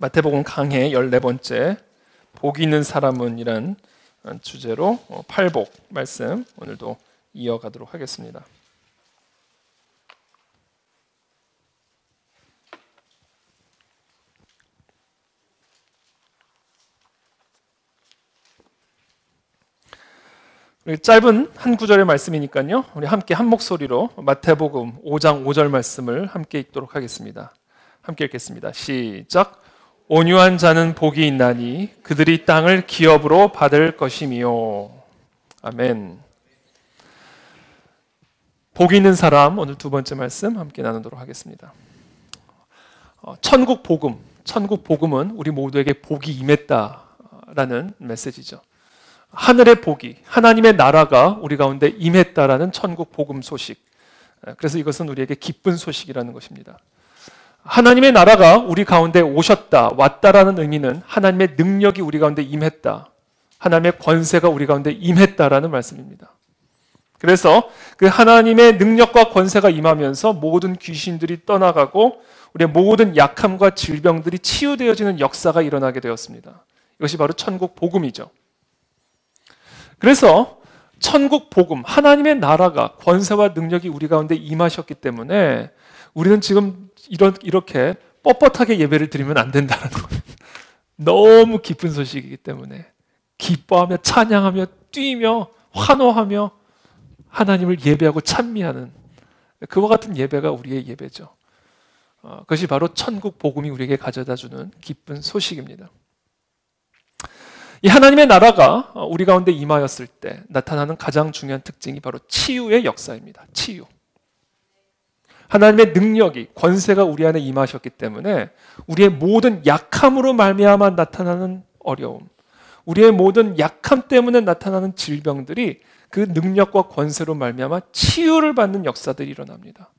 마태복음 강해 14번째 복이 있는 사람은 이란 주제로 팔복 말씀 오늘도 이어가도록 하겠습니다. 우리 짧은 한 구절의 말씀이니까요. 우리 함께 한 목소리로 마태복음 5장 5절 말씀을 함께 읽도록 하겠습니다. 함께 읽겠습니다. 시작. 온유한 자는 복이 있나니 그들이 땅을 기업으로 받을 것이미요. 아멘. 복이 있는 사람 오늘 두 번째 말씀 함께 나누도록 하겠습니다. 천국 복음은 우리 모두에게 복이 임했다라는 메시지죠. 하늘의 복이, 하나님의 나라가 우리 가운데 임했다라는 천국 복음 소식. 그래서 이것은 우리에게 기쁜 소식이라는 것입니다. 하나님의 나라가 우리 가운데 오셨다, 왔다라는 의미는 하나님의 능력이 우리 가운데 임했다, 하나님의 권세가 우리 가운데 임했다라는 말씀입니다. 그래서 그 하나님의 능력과 권세가 임하면서 모든 귀신들이 떠나가고 우리의 모든 약함과 질병들이 치유되어지는 역사가 일어나게 되었습니다. 이것이 바로 천국 복음이죠. 그래서 천국 복음, 하나님의 나라가 권세와 능력이 우리 가운데 임하셨기 때문에 우리는 지금 이렇게 뻣뻣하게 예배를 드리면 안 된다는 거예요. 너무 기쁜 소식이기 때문에 기뻐하며 찬양하며 뛰며 환호하며 하나님을 예배하고 찬미하는 그와 같은 예배가 우리의 예배죠. 그것이 바로 천국 복음이 우리에게 가져다주는 기쁜 소식입니다. 이 하나님의 나라가 우리 가운데 임하였을 때 나타나는 가장 중요한 특징이 바로 치유의 역사입니다. 치유. 하나님의 능력이, 권세가 우리 안에 임하셨기 때문에 우리의 모든 약함으로 말미암아 나타나는 어려움, 우리의 모든 약함 때문에 나타나는 질병들이 그 능력과 권세로 말미암아 치유를 받는 역사들이 일어납니다.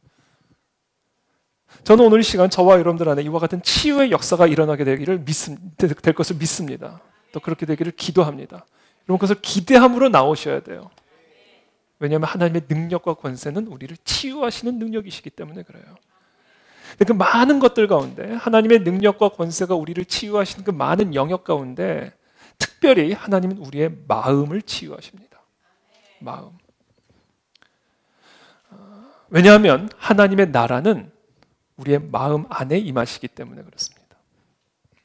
저는 오늘 이 시간 저와 여러분들 안에 이와 같은 치유의 역사가 일어나게 될 것을 믿습니다. 또 그렇게 되기를 기도합니다. 이런 것을 기대함으로 나오셔야 돼요. 왜냐하면 하나님의 능력과 권세는 우리를 치유하시는 능력이시기 때문에 그래요. 그 많은 것들 가운데 하나님의 능력과 권세가 우리를 치유하시는 그 많은 영역 가운데 특별히 하나님은 우리의 마음을 치유하십니다. 마음. 왜냐하면 하나님의 나라는 우리의 마음 안에 임하시기 때문에 그렇습니다.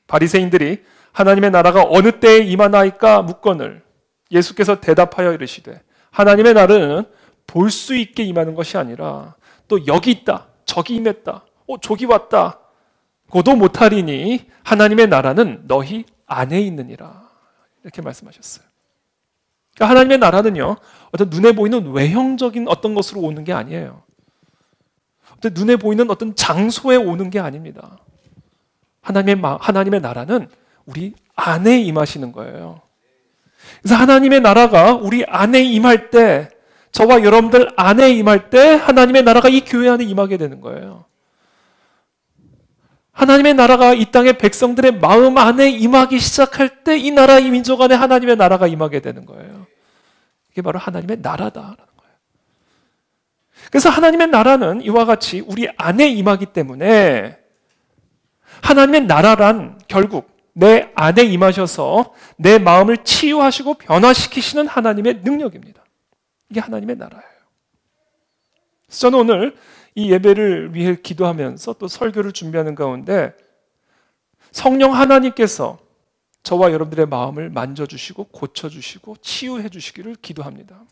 바리새인들이 하나님의 나라가 어느 때에 임하나이까 묻거늘 예수께서 대답하여 이르시되 하나님의 나라는 볼 수 있게 임하는 것이 아니라 또 여기 있다, 저기 임했다, 저기 왔다, 고도 못하리니 하나님의 나라는 너희 안에 있느니라. 이렇게 말씀하셨어요. 그러니까 하나님의 나라는요, 어떤 눈에 보이는 외형적인 어떤 것으로 오는 게 아니에요. 어떤 눈에 보이는 어떤 장소에 오는 게 아닙니다. 하나님의 나라는 우리 안에 임하시는 거예요. 그래서 하나님의 나라가 우리 안에 임할 때, 저와 여러분들 안에 임할 때 하나님의 나라가 이 교회 안에 임하게 되는 거예요. 하나님의 나라가 이 땅의 백성들의 마음 안에 임하기 시작할 때 이 나라, 이 민족 안에 하나님의 나라가 임하게 되는 거예요. 이게 바로 하나님의 나라다라는 거예요. 그래서 하나님의 나라는 이와 같이 우리 안에 임하기 때문에 하나님의 나라란 결국 내 안에 임하셔서 내 마음을 치유하시고 변화시키시는 하나님의 능력입니다. 이게 하나님의 나라예요. 그래서 저는 오늘 이 예배를 위해 기도하면서 또 설교를 준비하는 가운데 성령 하나님께서 저와 여러분들의 마음을 만져주시고 고쳐주시고 치유해 주시기를 기도합니다.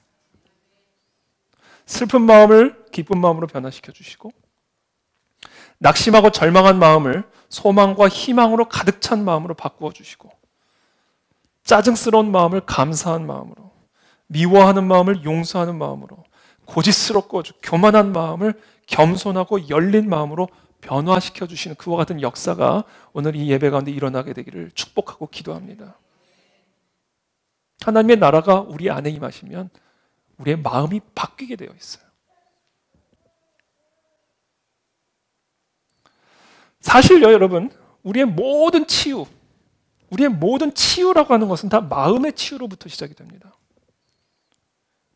슬픈 마음을 기쁜 마음으로 변화시켜 주시고 낙심하고 절망한 마음을 소망과 희망으로 가득 찬 마음으로 바꾸어 주시고 짜증스러운 마음을 감사한 마음으로, 미워하는 마음을 용서하는 마음으로, 고집스럽고 교만한 마음을 겸손하고 열린 마음으로 변화시켜 주시는 그와 같은 역사가 오늘 이 예배 가운데 일어나게 되기를 축복하고 기도합니다. 하나님의 나라가 우리 안에 임하시면 우리의 마음이 바뀌게 되어 있어요. 사실요, 여러분, 우리의 모든 치유라고 하는 것은 다 마음의 치유로부터 시작이 됩니다.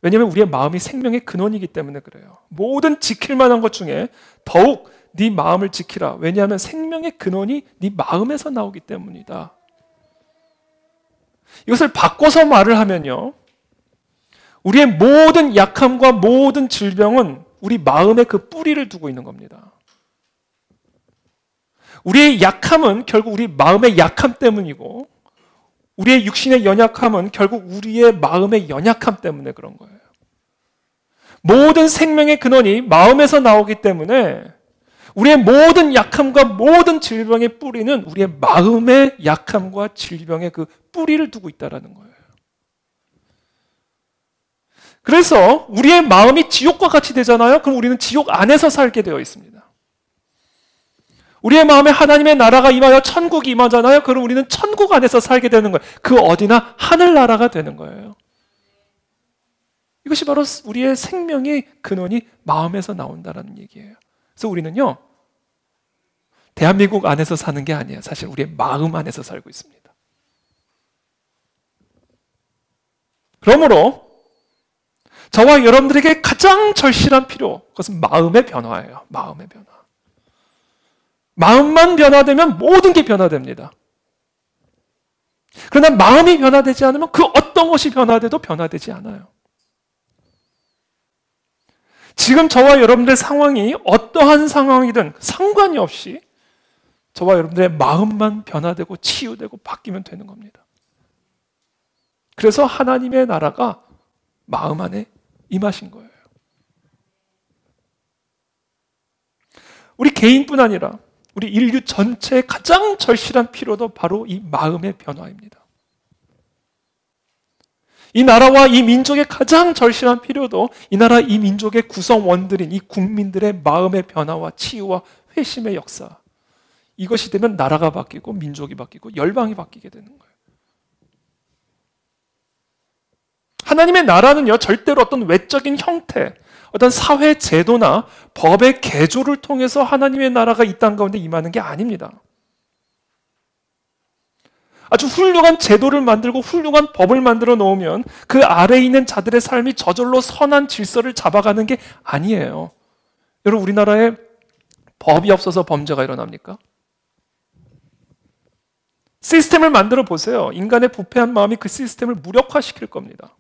왜냐하면 우리의 마음이 생명의 근원이기 때문에 그래요. 모든 지킬 만한 것 중에 더욱 네 마음을 지키라. 왜냐하면 생명의 근원이 네 마음에서 나오기 때문이다. 이것을 바꿔서 말을 하면요, 우리의 모든 약함과 모든 질병은 우리 마음에 그 뿌리를 두고 있는 겁니다. 우리의 약함은 결국 우리 마음의 약함 때문이고, 우리의 육신의 연약함은 결국 우리의 마음의 연약함 때문에 그런 거예요. 모든 생명의 근원이 마음에서 나오기 때문에 우리의 모든 약함과 모든 질병의 뿌리는 우리의 마음의 약함과 질병의 그 뿌리를 두고 있다는 거예요. 그래서 우리의 마음이 지옥과 같이 되잖아요. 그럼 우리는 지옥 안에서 살게 되어 있습니다. 우리의 마음에 하나님의 나라가 임하여 천국이 임하잖아요. 그럼 우리는 천국 안에서 살게 되는 거예요. 그 어디나 하늘나라가 되는 거예요. 이것이 바로 우리의 생명의 근원이 마음에서 나온다는 얘기예요. 그래서 우리는요, 대한민국 안에서 사는 게 아니에요. 사실 우리의 마음 안에서 살고 있습니다. 그러므로 저와 여러분들에게 가장 절실한 필요, 그것은 마음의 변화예요. 마음의 변화. 마음만 변화되면 모든 게 변화됩니다. 그러나 마음이 변화되지 않으면 그 어떤 것이 변화돼도 변화되지 않아요. 지금 저와 여러분들의 상황이 어떠한 상황이든 상관이 없이 저와 여러분들의 마음만 변화되고 치유되고 바뀌면 되는 겁니다. 그래서 하나님의 나라가 마음 안에 임하신 거예요. 우리 개인뿐 아니라 우리 인류 전체의 가장 절실한 필요도 바로 이 마음의 변화입니다. 이 나라와 이 민족의 가장 절실한 필요도 이 나라 이 민족의 구성원들인 이 국민들의 마음의 변화와 치유와 회심의 역사. 이것이 되면 나라가 바뀌고 민족이 바뀌고 열방이 바뀌게 되는 거예요. 하나님의 나라는요, 절대로 어떤 외적인 형태, 어떤 사회 제도나 법의 개조를 통해서 하나님의 나라가 이 땅 가운데 임하는 게 아닙니다. 아주 훌륭한 제도를 만들고 훌륭한 법을 만들어 놓으면 그 아래에 있는 자들의 삶이 저절로 선한 질서를 잡아가는 게 아니에요. 여러분, 우리나라에 법이 없어서 범죄가 일어납니까? 시스템을 만들어 보세요. 인간의 부패한 마음이 그 시스템을 무력화시킬 겁니다.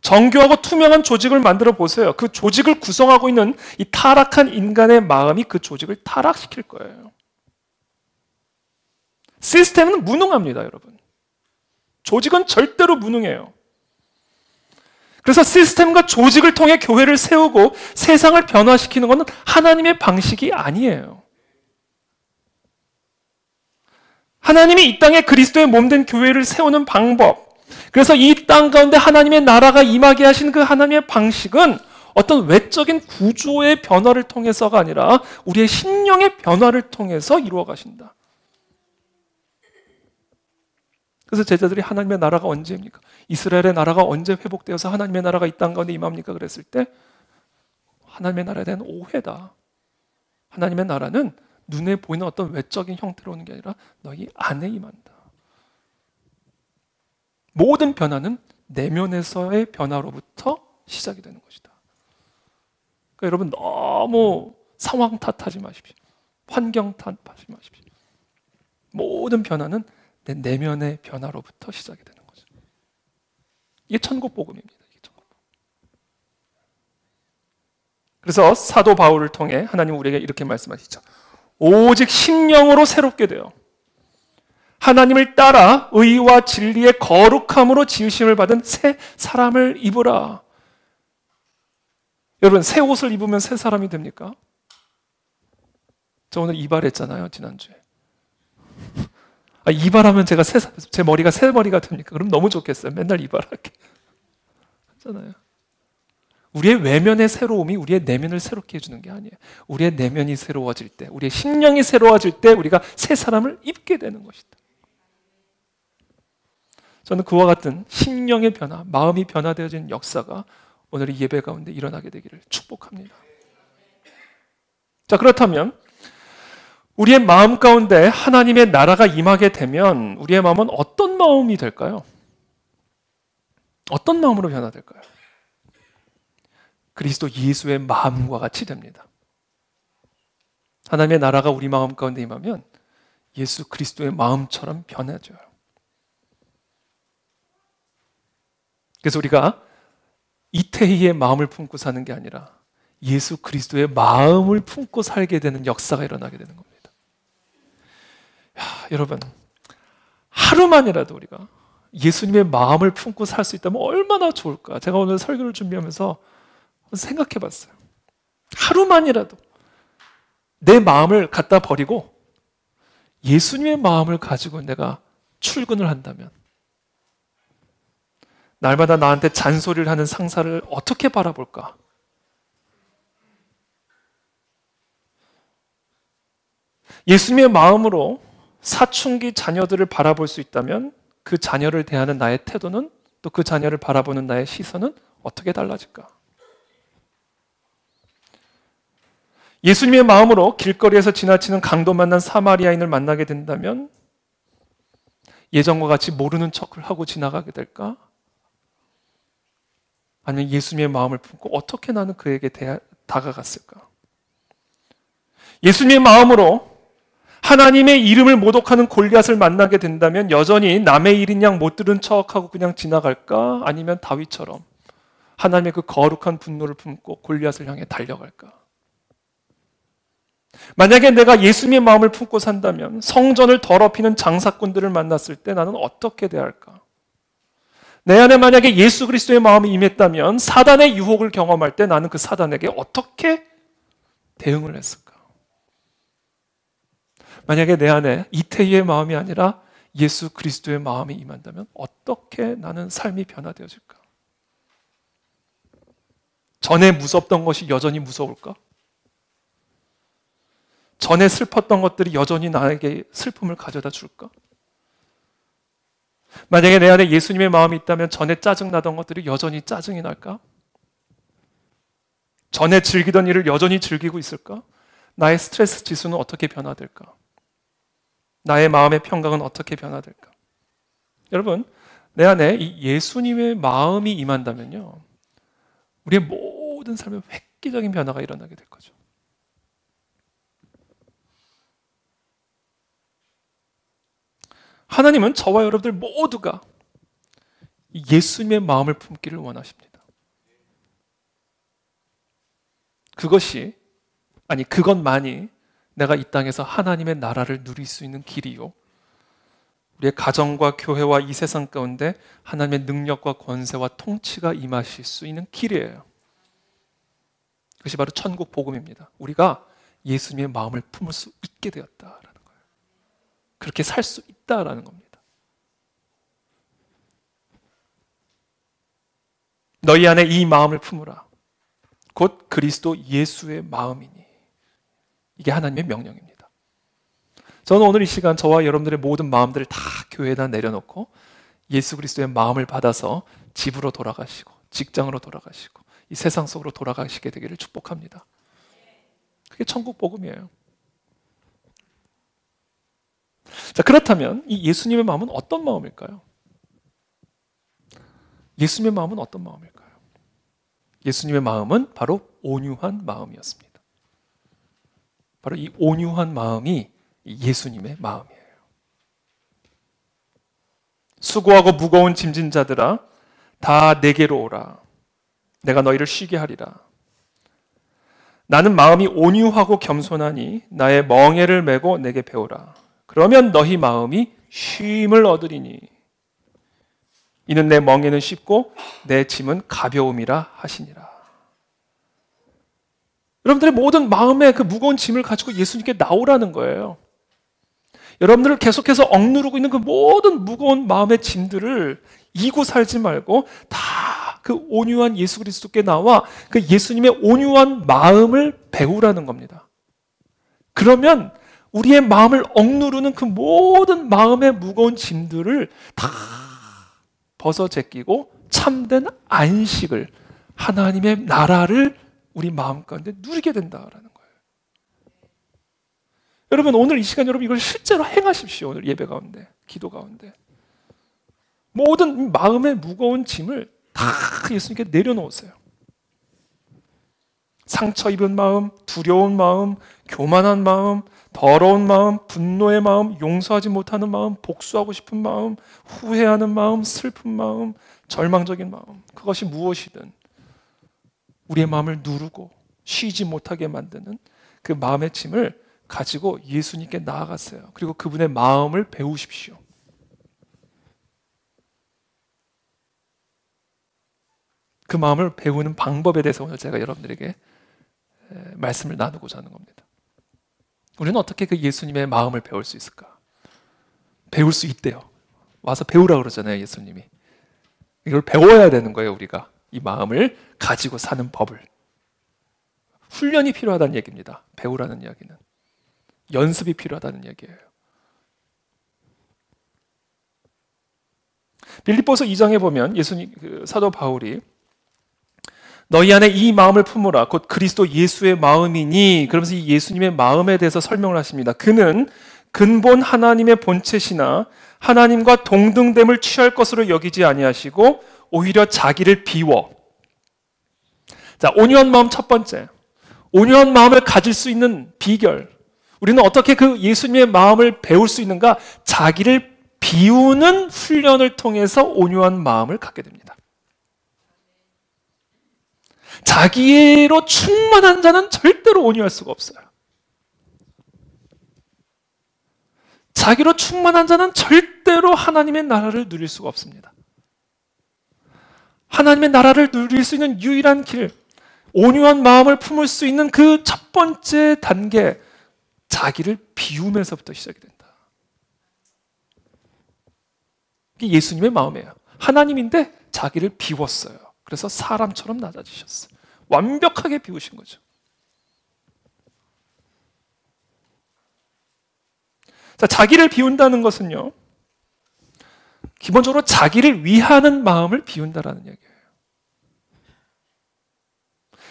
정교하고 투명한 조직을 만들어 보세요. 그 조직을 구성하고 있는 이 타락한 인간의 마음이 그 조직을 타락시킬 거예요. 시스템은 무능합니다, 여러분. 조직은 절대로 무능해요. 그래서 시스템과 조직을 통해 교회를 세우고 세상을 변화시키는 것은 하나님의 방식이 아니에요. 하나님이 이 땅에 그리스도의 몸된 교회를 세우는 방법, 그래서 이 땅 가운데 하나님의 나라가 임하게 하신 그 하나님의 방식은 어떤 외적인 구조의 변화를 통해서가 아니라 우리의 심령의 변화를 통해서 이루어 가신다. 그래서 제자들이 하나님의 나라가 언제입니까? 이스라엘의 나라가 언제 회복되어서 하나님의 나라가 이 땅 가운데 임합니까? 그랬을 때 하나님의 나라에 대한 오해다. 하나님의 나라는 눈에 보이는 어떤 외적인 형태로 오는 게 아니라 너희 안에 임한다. 모든 변화는 내면에서의 변화로부터 시작이 되는 것이다. 그러니까 여러분, 너무 상황 탓하지 마십시오. 환경 탓하지 마십시오. 모든 변화는 내 내면의 변화로부터 시작이 되는 거죠. 이게 천국 복음입니다. 이게 천국 복음. 그래서 사도 바울을 통해 하나님 우리에게 이렇게 말씀하시죠. 오직 심령으로 새롭게 되어 하나님을 따라 의와 진리의 거룩함으로 지으심을 받은 새 사람을 입으라. 여러분, 새 옷을 입으면 새 사람이 됩니까? 저 오늘 이발했잖아요, 지난주에. 이발하면 제 머리가 새 머리가 됩니까? 그럼 너무 좋겠어요. 맨날 이발할게. 하잖아요. 우리의 외면의 새로움이 우리의 내면을 새롭게 해주는 게 아니에요. 우리의 내면이 새로워질 때, 우리의 심령이 새로워질 때 우리가 새 사람을 입게 되는 것이다. 저는 그와 같은 심령의 변화, 마음이 변화되어지는 역사가 오늘 이 예배 가운데 일어나게 되기를 축복합니다. 자, 그렇다면 우리의 마음 가운데 하나님의 나라가 임하게 되면 우리의 마음은 어떤 마음이 될까요? 어떤 마음으로 변화될까요? 그리스도 예수의 마음과 같이 됩니다. 하나님의 나라가 우리 마음 가운데 임하면 예수 그리스도의 마음처럼 변해져요. 그래서 우리가 이태희의 마음을 품고 사는 게 아니라 예수 그리스도의 마음을 품고 살게 되는 역사가 일어나게 되는 겁니다. 여러분, 하루만이라도 우리가 예수님의 마음을 품고 살 수 있다면 얼마나 좋을까? 제가 오늘 설교를 준비하면서 생각해 봤어요. 하루만이라도 내 마음을 갖다 버리고 예수님의 마음을 가지고 내가 출근을 한다면 날마다 나한테 잔소리를 하는 상사를 어떻게 바라볼까? 예수님의 마음으로 사춘기 자녀들을 바라볼 수 있다면 그 자녀를 대하는 나의 태도는, 또 그 자녀를 바라보는 나의 시선은 어떻게 달라질까? 예수님의 마음으로 길거리에서 지나치는 강도 만난 사마리아인을 만나게 된다면 예전과 같이 모르는 척을 하고 지나가게 될까? 아니면 예수님의 마음을 품고 어떻게 나는 그에게 다가갔을까? 예수님의 마음으로 하나님의 이름을 모독하는 골리앗을 만나게 된다면 여전히 남의 일인 양 못 들은 척하고 그냥 지나갈까? 아니면 다윗처럼 하나님의 그 거룩한 분노를 품고 골리앗을 향해 달려갈까? 만약에 내가 예수님의 마음을 품고 산다면 성전을 더럽히는 장사꾼들을 만났을 때 나는 어떻게 대할까? 내 안에 만약에 예수 그리스도의 마음이 임했다면 사단의 유혹을 경험할 때 나는 그 사단에게 어떻게 대응을 했을까? 만약에 내 안에 이태희의 마음이 아니라 예수 그리스도의 마음이 임한다면 어떻게 나는 삶이 변화되어질까? 전에 무섭던 것이 여전히 무서울까? 전에 슬펐던 것들이 여전히 나에게 슬픔을 가져다 줄까? 만약에 내 안에 예수님의 마음이 있다면 전에 짜증나던 것들이 여전히 짜증이 날까? 전에 즐기던 일을 여전히 즐기고 있을까? 나의 스트레스 지수는 어떻게 변화될까? 나의 마음의 평강은 어떻게 변화될까? 여러분, 내 안에 이 예수님의 마음이 임한다면요, 우리의 모든 삶에 획기적인 변화가 일어나게 될 거죠. 하나님은 저와 여러분들 모두가 예수님의 마음을 품기를 원하십니다. 그것만이 내가 이 땅에서 하나님의 나라를 누릴 수 있는 길이요, 우리의 가정과 교회와 이 세상 가운데 하나님의 능력과 권세와 통치가 임하실 수 있는 길이에요. 그것이 바로 천국 복음입니다. 우리가 예수님의 마음을 품을 수 있게 되었다라는 거예요. 그렇게 살 수 있다라는 겁니다. 너희 안에 이 마음을 품으라. 곧 그리스도 예수의 마음이니. 이게 하나님의 명령입니다. 저는 오늘 이 시간 저와 여러분들의 모든 마음들을 다 교회에다 내려놓고 예수 그리스도의 마음을 받아서 집으로 돌아가시고 직장으로 돌아가시고 이 세상 속으로 돌아가시게 되기를 축복합니다. 그게 천국 복음이에요. 자, 그렇다면 이 예수님의 마음은 어떤 마음일까요? 예수님의 마음은 어떤 마음일까요? 예수님의 마음은 바로 온유한 마음이었습니다. 바로 이 온유한 마음이 예수님의 마음이에요. 수고하고 무거운 짐진 자들아 다 내게로 오라. 내가 너희를 쉬게 하리라. 나는 마음이 온유하고 겸손하니 나의 멍에를 메고 내게 배우라. 그러면 너희 마음이 쉼을 얻으리니 이는 내 멍에는 쉽고 내 짐은 가벼움이라 하시니라. 여러분들의 모든 마음의 그 무거운 짐을 가지고 예수님께 나오라는 거예요. 여러분들을 계속해서 억누르고 있는 그 모든 무거운 마음의 짐들을 이고 살지 말고 다 그 온유한 예수 그리스도께 나와 그 예수님의 온유한 마음을 배우라는 겁니다. 그러면 우리의 마음을 억누르는 그 모든 마음의 무거운 짐들을 다 벗어 제끼고 참된 안식을, 하나님의 나라를 우리 마음 가운데 누리게 된다라는 거예요. 여러분, 오늘 이 시간 여러분 이걸 실제로 행하십시오. 오늘 예배 가운데, 기도 가운데. 모든 마음의 무거운 짐을 다 예수님께 내려놓으세요. 상처 입은 마음, 두려운 마음, 교만한 마음, 더러운 마음, 분노의 마음, 용서하지 못하는 마음, 복수하고 싶은 마음, 후회하는 마음, 슬픈 마음, 절망적인 마음, 그것이 무엇이든 우리의 마음을 누르고 쉬지 못하게 만드는 그 마음의 짐을 가지고 예수님께 나아가세요. 그리고 그분의 마음을 배우십시오. 그 마음을 배우는 방법에 대해서 오늘 제가 여러분들에게 말씀을 나누고자 하는 겁니다. 우리는 어떻게 그 예수님의 마음을 배울 수 있을까? 배울 수 있대요. 와서 배우라 그러잖아요, 예수님이. 이걸 배워야 되는 거예요, 우리가. 이 마음을 가지고 사는 법을. 훈련이 필요하다는 얘기입니다. 배우라는 이야기는. 연습이 필요하다는 얘기예요. 빌립보서 2장에 보면 예수님, 사도 바울이 너희 안에 이 마음을 품으라 곧 그리스도 예수의 마음이니, 그러면서 이 예수님의 마음에 대해서 설명을 하십니다. 그는 근본 하나님의 본체시나 하나님과 동등됨을 취할 것으로 여기지 아니하시고 오히려 자기를 비워. 자, 온유한 마음 첫 번째. 온유한 마음을 가질 수 있는 비결. 우리는 어떻게 그 예수님의 마음을 배울 수 있는가? 자기를 비우는 훈련을 통해서 온유한 마음을 갖게 됩니다. 자기로 충만한 자는 절대로 온유할 수가 없어요. 자기로 충만한 자는 절대로 하나님의 나라를 누릴 수가 없습니다. 하나님의 나라를 누릴 수 있는 유일한 길, 온유한 마음을 품을 수 있는 그 첫 번째 단계, 자기를 비우면서부터 시작이 된다. 이게 예수님의 마음이에요. 하나님인데 자기를 비웠어요. 그래서 사람처럼 낮아지셨어요. 완벽하게 비우신 거죠. 자, 자기를 비운다는 것은요, 기본적으로 자기를 위하는 마음을 비운다라는 얘기예요.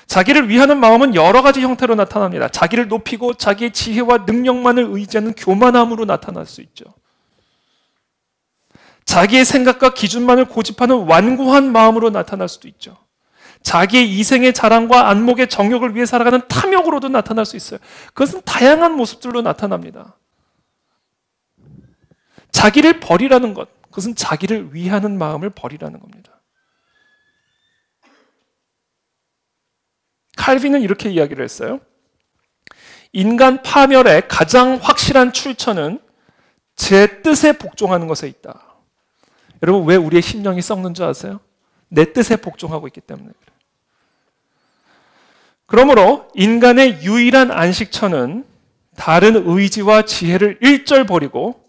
자기를 위하는 마음은 여러 가지 형태로 나타납니다. 자기를 높이고 자기의 지혜와 능력만을 의지하는 교만함으로 나타날 수 있죠. 자기의 생각과 기준만을 고집하는 완고한 마음으로 나타날 수도 있죠. 자기의 이생의 자랑과 안목의 정욕을 위해 살아가는 탐욕으로도 나타날 수 있어요. 그것은 다양한 모습들로 나타납니다. 자기를 버리라는 것, 그것은 자기를 위하는 마음을 버리라는 겁니다. 칼빈은 이렇게 이야기를 했어요. 인간 파멸의 가장 확실한 출처는 제 뜻에 복종하는 것에 있다. 여러분, 왜 우리의 심령이 썩는 줄 아세요? 내 뜻에 복종하고 있기 때문에 그래요. 그러므로 인간의 유일한 안식처는 다른 의지와 지혜를 일절 버리고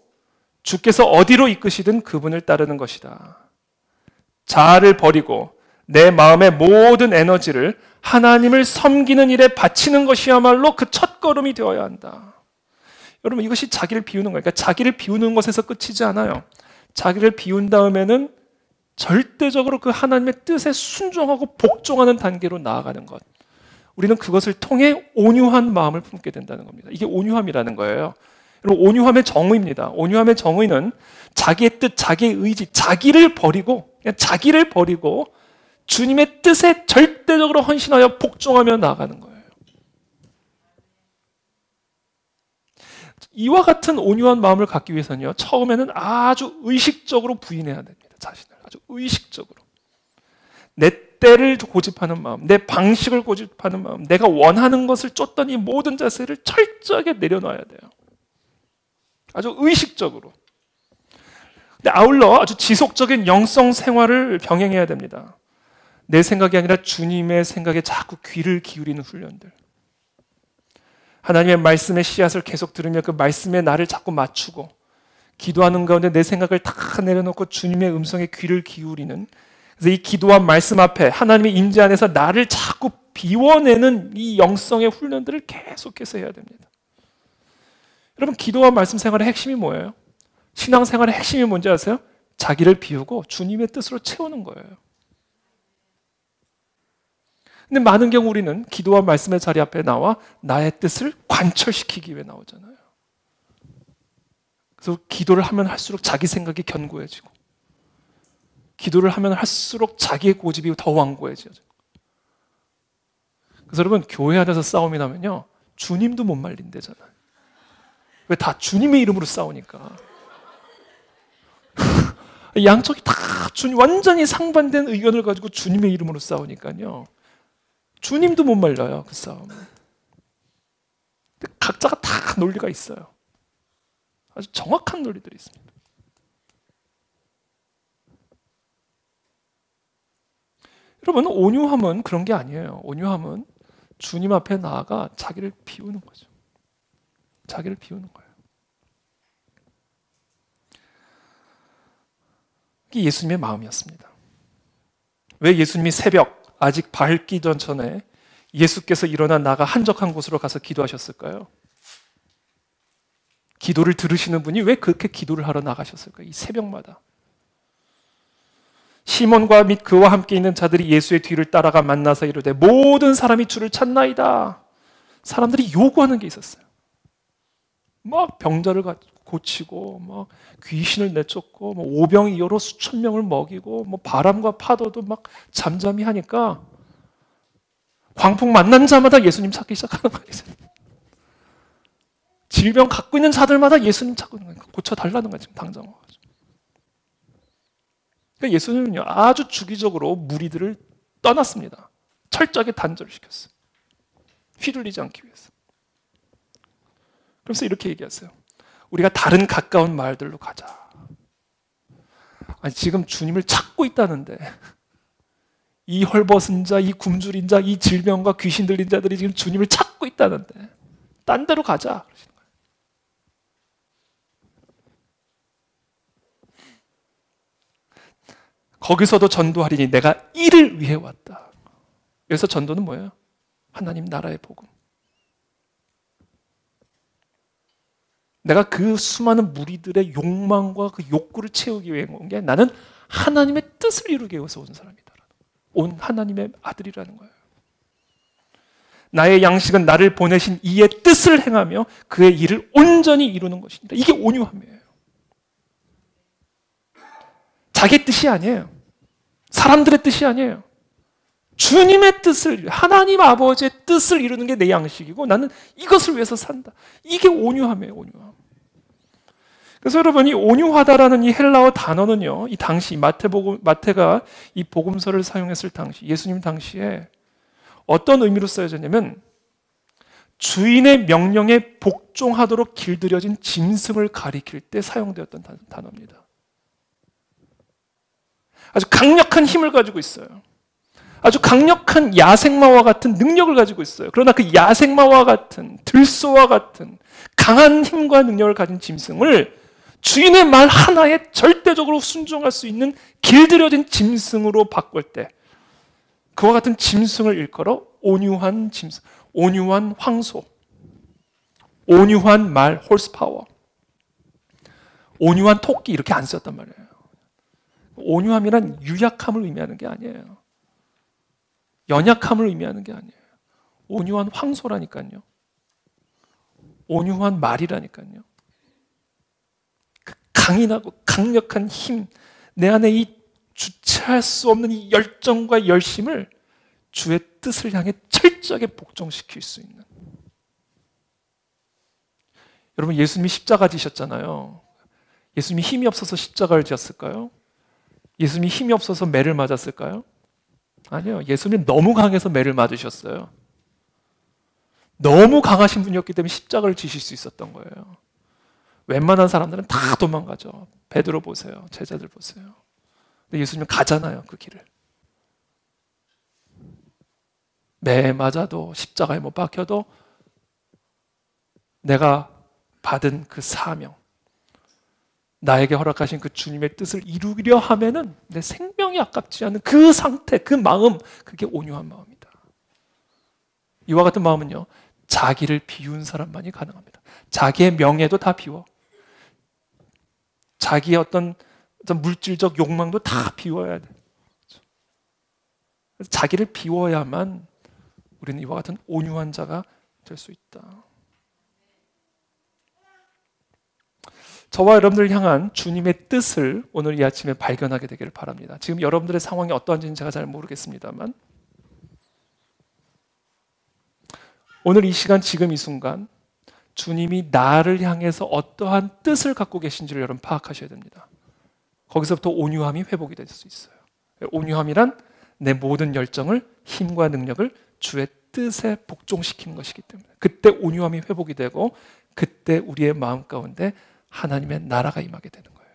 주께서 어디로 이끄시든 그분을 따르는 것이다. 자아를 버리고 내 마음의 모든 에너지를 하나님을 섬기는 일에 바치는 것이야말로 그 첫걸음이 되어야 한다. 여러분, 이것이 자기를 비우는 거예요. 그러니까 자기를 비우는 것에서 끝이지 않아요. 자기를 비운 다음에는 절대적으로 그 하나님의 뜻에 순종하고 복종하는 단계로 나아가는 것. 우리는 그것을 통해 온유한 마음을 품게 된다는 겁니다. 이게 온유함이라는 거예요. 여러분, 온유함의 정의입니다. 온유함의 정의는 자기의 뜻, 자기의 의지, 자기를 버리고, 그냥 자기를 버리고 주님의 뜻에 절대적으로 헌신하여 복종하며 나아가는 거예요. 이와 같은 온유한 마음을 갖기 위해서는요, 처음에는 아주 의식적으로 부인해야 됩니다. 자신을 아주 의식적으로. 내 때를 고집하는 마음, 내 방식을 고집하는 마음, 내가 원하는 것을 쫓던 이 모든 자세를 철저하게 내려놔야 돼요. 아주 의식적으로. 근데 아울러 아주 지속적인 영성 생활을 병행해야 됩니다. 내 생각이 아니라 주님의 생각에 자꾸 귀를 기울이는 훈련들. 하나님의 말씀의 씨앗을 계속 들으며 그 말씀에 나를 자꾸 맞추고 기도하는 가운데 내 생각을 다 내려놓고 주님의 음성에 귀를 기울이는, 그래서 이 기도와 말씀 앞에 하나님의 임재 안에서 나를 자꾸 비워내는 이 영성의 훈련들을 계속해서 해야 됩니다. 여러분, 기도와 말씀 생활의 핵심이 뭐예요? 신앙생활의 핵심이 뭔지 아세요? 자기를 비우고 주님의 뜻으로 채우는 거예요. 근데 많은 경우 우리는 기도와 말씀의 자리 앞에 나와 나의 뜻을 관철시키기 위해 나오잖아요. 그래서 기도를 하면 할수록 자기 생각이 견고해지고, 기도를 하면 할수록 자기의 고집이 더 완고해져요. 그래서 여러분, 교회 안에서 싸움이 나면요, 주님도 못 말린대잖아요. 왜? 다 주님의 이름으로 싸우니까. 양쪽이 다 완전히 상반된 의견을 가지고 주님의 이름으로 싸우니까요, 주님도 못 말려요, 그 싸움. 각자가 다 논리가 있어요. 아주 정확한 논리들이 있습니다. 여러분, 온유함은 그런 게 아니에요. 온유함은 주님 앞에 나아가 자기를 비우는 거죠. 자기를 비우는 거예요. 이게 예수님의 마음이었습니다. 왜 예수님이 새벽 아직 밝기 전에 예수께서 일어나 나가 한적한 곳으로 가서 기도하셨을까요? 기도를 들으시는 분이 왜 그렇게 기도를 하러 나가셨을까요? 이 새벽마다. 시몬과 및 그와 함께 있는 자들이 예수의 뒤를 따라가 만나서 이르되 모든 사람이 주를 찾나이다. 사람들이 요구하는 게 있었어요. 막 병자를 고치고, 막 귀신을 내쫓고, 오병이어로 수천 명을 먹이고, 바람과 파도도 막 잠잠히 하니까 광풍 만난 자마다 예수님 찾기 시작하는 거예요. 질병 갖고 있는 자들마다 예수님 찾고 있는 거예요. 고쳐달라는 거예요, 지금 당장. 그러니까 예수님은요, 아주 주기적으로 무리들을 떠났습니다. 철저하게 단절을 시켰어요. 휘둘리지 않기 위해서. 그래서 이렇게 얘기했어요. 우리가 다른 가까운 마을들로 가자. 아니, 지금 주님을 찾고 있다는데 이 헐벗은 자, 이 굶주린 자, 이 질병과 귀신 들린 자들이 지금 주님을 찾고 있다는데 딴 데로 가자. 그러시는 거예요. 거기서도 전도하리니 내가 이를 위해 왔다. 여기서 전도는 뭐예요? 하나님 나라의 복음. 내가 그 수많은 무리들의 욕망과 그 욕구를 채우기 위해 온 게 나는 하나님의 뜻을 이루기 위해서 온 사람이다. 온 하나님의 아들이라는 거예요. 나의 양식은 나를 보내신 이의 뜻을 행하며 그의 일을 온전히 이루는 것입니다. 이게 온유함이에요. 자기의 뜻이 아니에요. 사람들의 뜻이 아니에요. 주님의 뜻을, 하나님 아버지의 뜻을 이루는 게 내 양식이고 나는 이것을 위해서 산다. 이게 온유함이에요, 온유함. 그래서 여러분, 이 온유하다라는 이 헬라어 단어는요, 이 당시 마태가 이 복음서를 사용했을 당시, 예수님 당시에 어떤 의미로 쓰여졌냐면 주인의 명령에 복종하도록 길들여진 짐승을 가리킬 때 사용되었던 단어입니다. 아주 강력한 힘을 가지고 있어요. 아주 강력한 야생마와 같은 능력을 가지고 있어요. 그러나 그 야생마와 같은, 들소와 같은 강한 힘과 능력을 가진 짐승을 주인의 말 하나에 절대적으로 순종할 수 있는 길들여진 짐승으로 바꿀 때 그와 같은 짐승을 일컬어 온유한 짐승, 온유한 황소, 온유한 말, 홀스파워, 온유한 토끼 이렇게 안 썼단 말이에요. 온유함이란 유약함을 의미하는 게 아니에요. 연약함을 의미하는 게 아니에요. 온유한 황소라니까요. 온유한 말이라니까요. 그 강인하고 강력한 힘, 내 안에 이 주체할 수 없는 이 열정과 열심을 주의 뜻을 향해 철저하게 복종시킬 수 있는. 여러분, 예수님이 십자가 지셨잖아요. 예수님이 힘이 없어서 십자가를 지었을까요? 예수님이 힘이 없어서 매를 맞았을까요? 아니요. 예수님 너무 강해서 매를 맞으셨어요. 너무 강하신 분이었기 때문에 십자가를 지실 수 있었던 거예요. 웬만한 사람들은 다 도망가죠. 베드로 보세요. 제자들 보세요. 근데 예수님은 가잖아요, 그 길을. 매 맞아도 십자가에 못 박혀도 내가 받은 그 사명, 나에게 허락하신 그 주님의 뜻을 이루려 하면은 내 생명이 아깝지 않은 그 상태, 그 마음, 그게 온유한 마음이다. 이와 같은 마음은요, 자기를 비운 사람만이 가능합니다. 자기의 명예도 다 비워. 자기의 어떤 물질적 욕망도 다 비워야 돼. 자기를 비워야만 우리는 이와 같은 온유한 자가 될 수 있다. 저와 여러분들을 향한 주님의 뜻을 오늘 이 아침에 발견하게 되기를 바랍니다. 지금 여러분들의 상황이 어떠한지는 제가 잘 모르겠습니다만 오늘 이 시간, 지금 이 순간 주님이 나를 향해서 어떠한 뜻을 갖고 계신지를 여러분 파악하셔야 됩니다. 거기서부터 온유함이 회복이 될 수 있어요. 온유함이란 내 모든 열정을, 힘과 능력을 주의 뜻에 복종시키는 것이기 때문에 그때 온유함이 회복이 되고 그때 우리의 마음 가운데 하나님의 나라가 임하게 되는 거예요.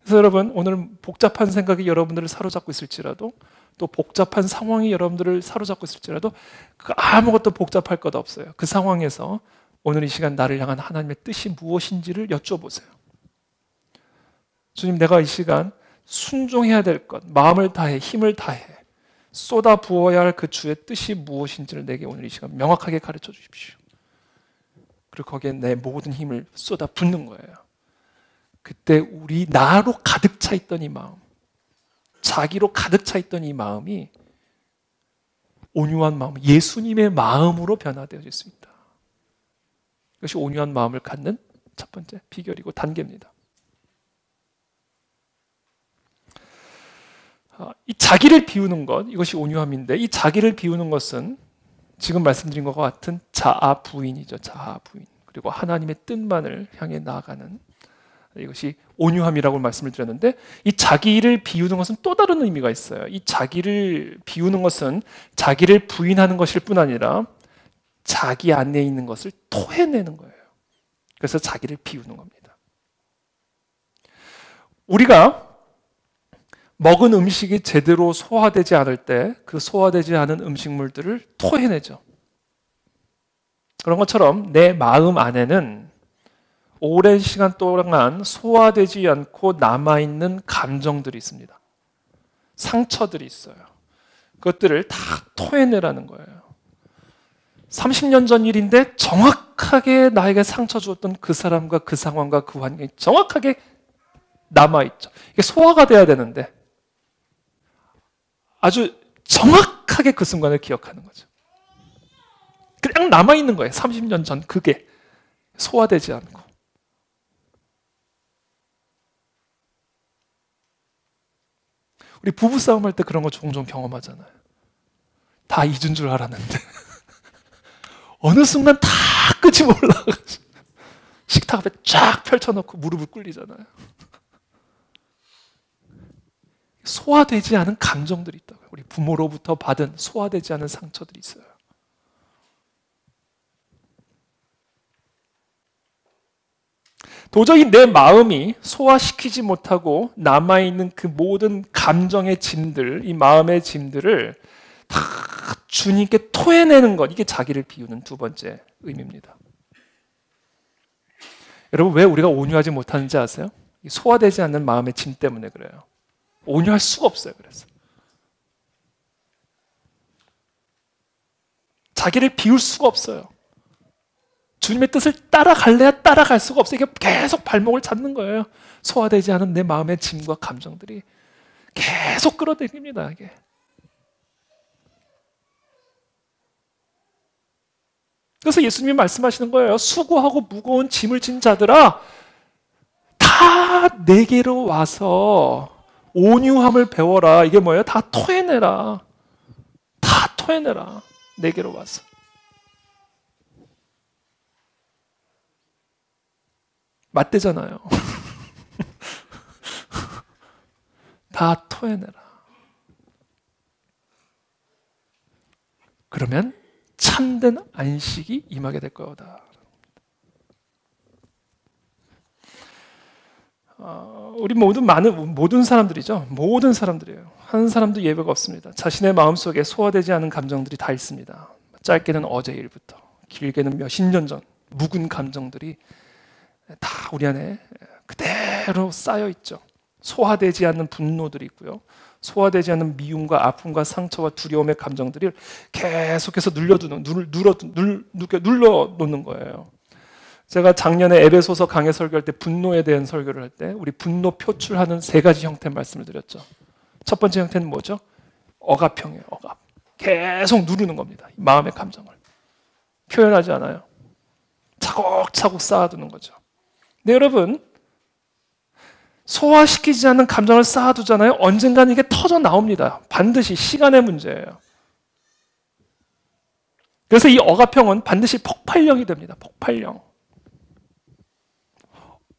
그래서 여러분, 오늘 복잡한 생각이 여러분들을 사로잡고 있을지라도, 또 복잡한 상황이 여러분들을 사로잡고 있을지라도 아무것도 복잡할 것 없어요. 그 상황에서 오늘 이 시간 나를 향한 하나님의 뜻이 무엇인지를 여쭤보세요. 주님, 내가 이 시간 순종해야 될 것, 마음을 다해, 힘을 다해 쏟아 부어야 할 그 주의 뜻이 무엇인지를 내게 오늘 이 시간 명확하게 가르쳐 주십시오. 그리고 거기에 내 모든 힘을 쏟아 붓는 거예요. 그때 우리 나로 가득 차 있던 이 마음, 자기로 가득 차 있던 이 마음이 온유한 마음, 예수님의 마음으로 변화되어질 수 있다. 이것이 온유한 마음을 갖는 첫 번째 비결이고 단계입니다. 이 자기를 비우는 것, 이것이 온유함인데, 이 자기를 비우는 것은 지금 말씀드린 것과 같은 자아 부인이죠. 자아 부인. 그리고 하나님의 뜻만을 향해 나아가는, 이것이 온유함이라고 말씀을 드렸는데, 이 자기를 비우는 것은 또 다른 의미가 있어요. 이 자기를 비우는 것은 자기를 부인하는 것일 뿐 아니라 자기 안에 있는 것을 토해내는 거예요. 그래서 자기를 비우는 겁니다. 우리가 먹은 음식이 제대로 소화되지 않을 때 그 소화되지 않은 음식물들을 토해내죠. 그런 것처럼 내 마음 안에는 오랜 시간 동안 소화되지 않고 남아있는 감정들이 있습니다. 상처들이 있어요. 그것들을 다 토해내라는 거예요. 30년 전 일인데 정확하게 나에게 상처 주었던 그 사람과 그 상황과 그 환경이 정확하게 남아있죠. 이게 소화가 돼야 되는데 아주 정확하게 그 순간을 기억하는 거죠. 그냥 남아있는 거예요. 30년 전 그게 소화되지 않고. 우리 부부싸움 할 때 그런 거 종종 경험하잖아요. 다 잊은 줄 알았는데 어느 순간 다 끝이 몰라가지고 식탁 앞에 쫙 펼쳐놓고 무릎을 꿇리잖아요. 소화되지 않은 감정들이 있다고요. 우리 부모로부터 받은 소화되지 않은 상처들이 있어요. 도저히 내 마음이 소화시키지 못하고 남아있는 그 모든 감정의 짐들, 이 마음의 짐들을 다 주님께 토해내는 것, 이게 자기를 비우는 두 번째 의미입니다. 여러분, 왜 우리가 온유하지 못하는지 아세요? 소화되지 않는 마음의 짐 때문에 그래요. 온유할 수가 없어요. 그래서 자기를 비울 수가 없어요. 주님의 뜻을 따라갈래야 따라갈 수가 없어요. 이게 계속 발목을 잡는 거예요. 소화되지 않은 내 마음의 짐과 감정들이 계속 끌어당깁니다. 이게. 그래서 예수님이 말씀하시는 거예요. 수고하고 무거운 짐을 진 자들아, 다 내게로 와서 온유함을 배워라. 이게 뭐예요? 다 토해내라. 다 토해내라. 내게로 와서. 맞대잖아요. 다 토해내라. 그러면 참된 안식이 임하게 될 거다. 우리 모든 사람들이죠. 모든 사람들이에요. 한 사람도 예외가 없습니다. 자신의 마음속에 소화되지 않은 감정들이 다 있습니다. 짧게는 어제 일부터, 길게는 몇십 년 전 묵은 감정들이 다 우리 안에 그대로 쌓여 있죠. 소화되지 않는 분노들이 있고요. 소화되지 않는 미움과 아픔과 상처와 두려움의 감정들이 계속해서 눌러놓는 거예요. 제가 작년에 에베소서 강해 설교할 때 분노에 대한 설교를 할 때 우리 분노 표출하는 세 가지 형태 말씀을 드렸죠. 첫 번째 형태는 뭐죠? 억압형이에요. 억압. 계속 누르는 겁니다. 마음의 감정을. 표현하지 않아요. 차곡차곡 쌓아두는 거죠. 근데 여러분, 소화시키지 않는 감정을 쌓아두잖아요. 언젠가는 이게 터져 나옵니다. 반드시 시간의 문제예요. 그래서 이 억압형은 반드시 폭발형이 됩니다. 폭발형.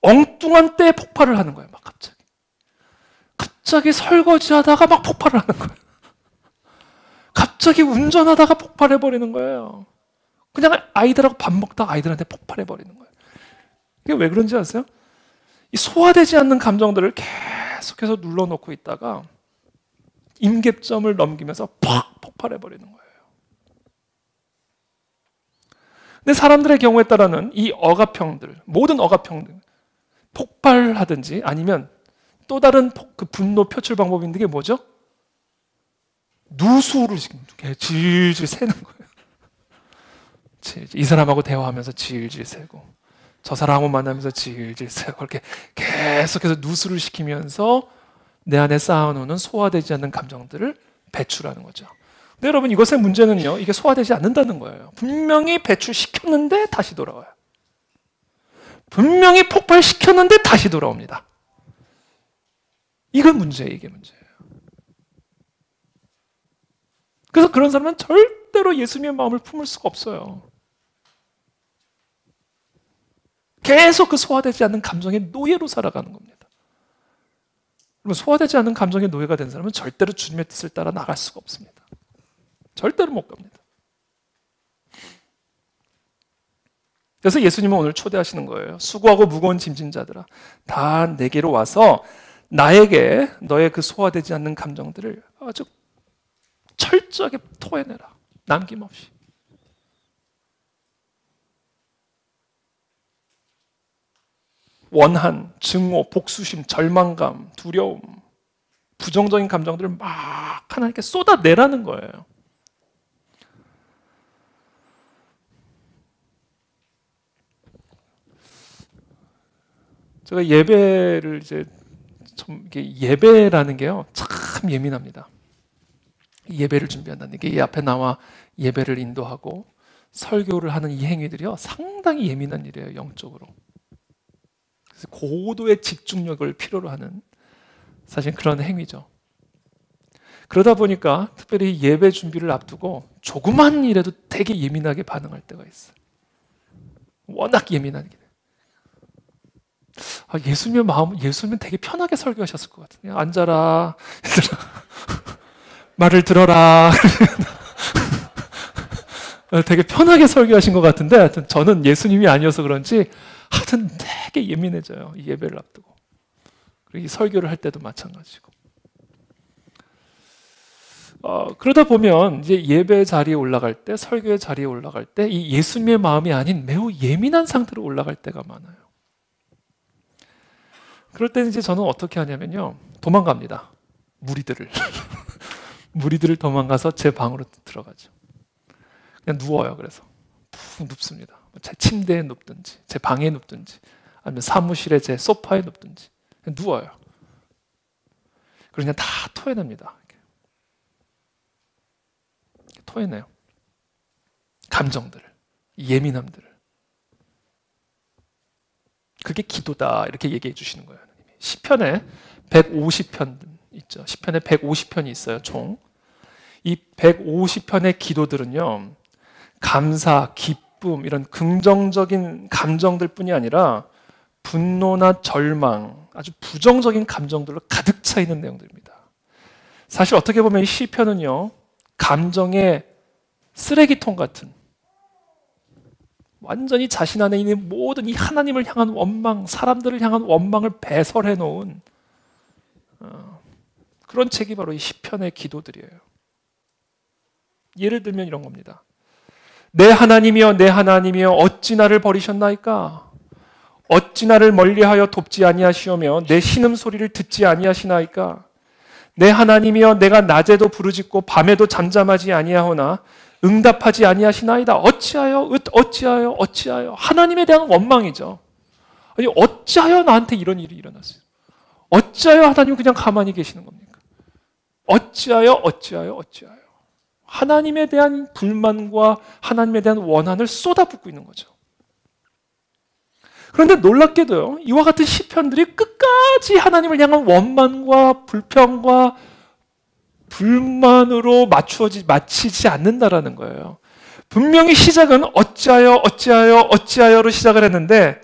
엉뚱한 때에 폭발을 하는 거예요. 막 갑자기 설거지하다가 막 폭발을 하는 거예요. 갑자기 운전하다가 폭발해버리는 거예요. 그냥 아이들하고 밥 먹다가 아이들한테 폭발해버리는 거예요. 이게 왜 그런지 아세요? 이 소화되지 않는 감정들을 계속해서 눌러놓고 있다가 임계점을 넘기면서 팍 폭발해버리는 거예요. 근데 사람들의 경우에 따라는 이 억압형들, 모든 억압형들, 폭발하든지 아니면 또 다른 그 분노 표출 방법이 있는 게 뭐죠? 누수를 질질 새는 거예요. 이 사람하고 대화하면서 질질 새고 저 사람하고 만나면서 질질 새고 이렇게 계속해서 누수를 시키면서 내 안에 쌓아놓는 소화되지 않는 감정들을 배출하는 거죠. 근데 여러분 이것의 문제는요, 이게 소화되지 않는다는 거예요. 분명히 배출시켰는데 다시 돌아와요. 분명히 폭발시켰는데 다시 돌아옵니다. 이게 문제예요. 그래서 그런 사람은 절대로 예수님의 마음을 품을 수가 없어요. 계속 그 소화되지 않는 감정의 노예로 살아가는 겁니다. 그러면 소화되지 않는 감정의 노예가 된 사람은 절대로 주님의 뜻을 따라 나갈 수가 없습니다. 절대로 못 갑니다. 그래서 예수님은 오늘 초대하시는 거예요. 수고하고 무거운 짐진 자들아, 다 내게로 와서 나에게 너의 그 소화되지 않는 감정들을 아주 철저하게 토해내라. 남김없이. 원한, 증오, 복수심, 절망감, 두려움, 부정적인 감정들을 막 하나님께 쏟아내라는 거예요. 제가 예배를 예배라는 게요, 참 예민합니다. 예배를 준비한다는 게, 이 앞에 나와 예배를 인도하고 설교를 하는 이 행위들이요, 상당히 예민한 일이에요, 영적으로. 그래서 고도의 집중력을 필요로 하는 사실 그런 행위죠. 그러다 보니까 특별히 예배 준비를 앞두고 조그만 일에도 되게 예민하게 반응할 때가 있어요. 워낙 예민하게. 예수님의 마음, 예수님은 되게 편하게 설교하셨을 것 같아요. 앉아라, 얘들아. 말을 들어라. 되게 편하게 설교하신 것 같은데, 하여튼 저는 예수님이 아니어서 그런지 하여튼 되게 예민해져요. 이 예배를 앞두고. 그리고 이 설교를 할 때도 마찬가지고. 그러다 보면 이제 예배 자리에 올라갈 때, 설교의 자리에 올라갈 때 이 예수님의 마음이 아닌 매우 예민한 상태로 올라갈 때가 많아요. 그럴 때는 이제 저는 어떻게 하냐면요, 도망갑니다. 무리들을 도망가서 제 방으로 들어가죠. 그냥 누워요. 그래서 푹 눕습니다. 제 침대에 눕든지 제 방에 눕든지 아니면 사무실에 제 소파에 눕든지 그냥 누워요. 그냥 다 토해냅니다. 토해내요. 감정들을, 예민함들을. 그게 기도다, 이렇게 얘기해 주시는 거예요. 시편에 150편 있죠. 시편에 150편이 있어요, 총. 이 150편의 기도들은요, 감사, 기쁨, 이런 긍정적인 감정들 뿐이 아니라 분노나 절망, 아주 부정적인 감정들로 가득 차 있는 내용들입니다. 사실 어떻게 보면 이 시편은요, 감정의 쓰레기통 같은, 완전히 자신 안에 있는 모든 이 하나님을 향한 원망, 사람들을 향한 원망을 배설해 놓은 그런 책이 바로 이 시편의 기도들이에요. 예를 들면 이런 겁니다. 내 하나님이여, 내 하나님이여, 어찌 나를 버리셨나이까? 어찌 나를 멀리하여 돕지 아니하시오며 내 신음소리를 듣지 아니하시나이까? 내 하나님이여, 내가 낮에도 부르짖고 밤에도 잠잠하지 아니하오나 응답하지 아니하시나이다. 어찌하여 하나님에 대한 원망이죠. 아니, 어찌하여 나한테 이런 일이 일어났어요? 어찌하여 하나님 그냥 가만히 계시는 겁니까? 어찌하여 하나님에 대한 불만과 하나님에 대한 원한을 쏟아붓고 있는 거죠. 그런데 놀랍게도요, 이와 같은 시편들이 끝까지 하나님을 향한 원망과 불평과 불만으로 마치지 않는다라는 거예요. 분명히 시작은 어찌하여로 시작을 했는데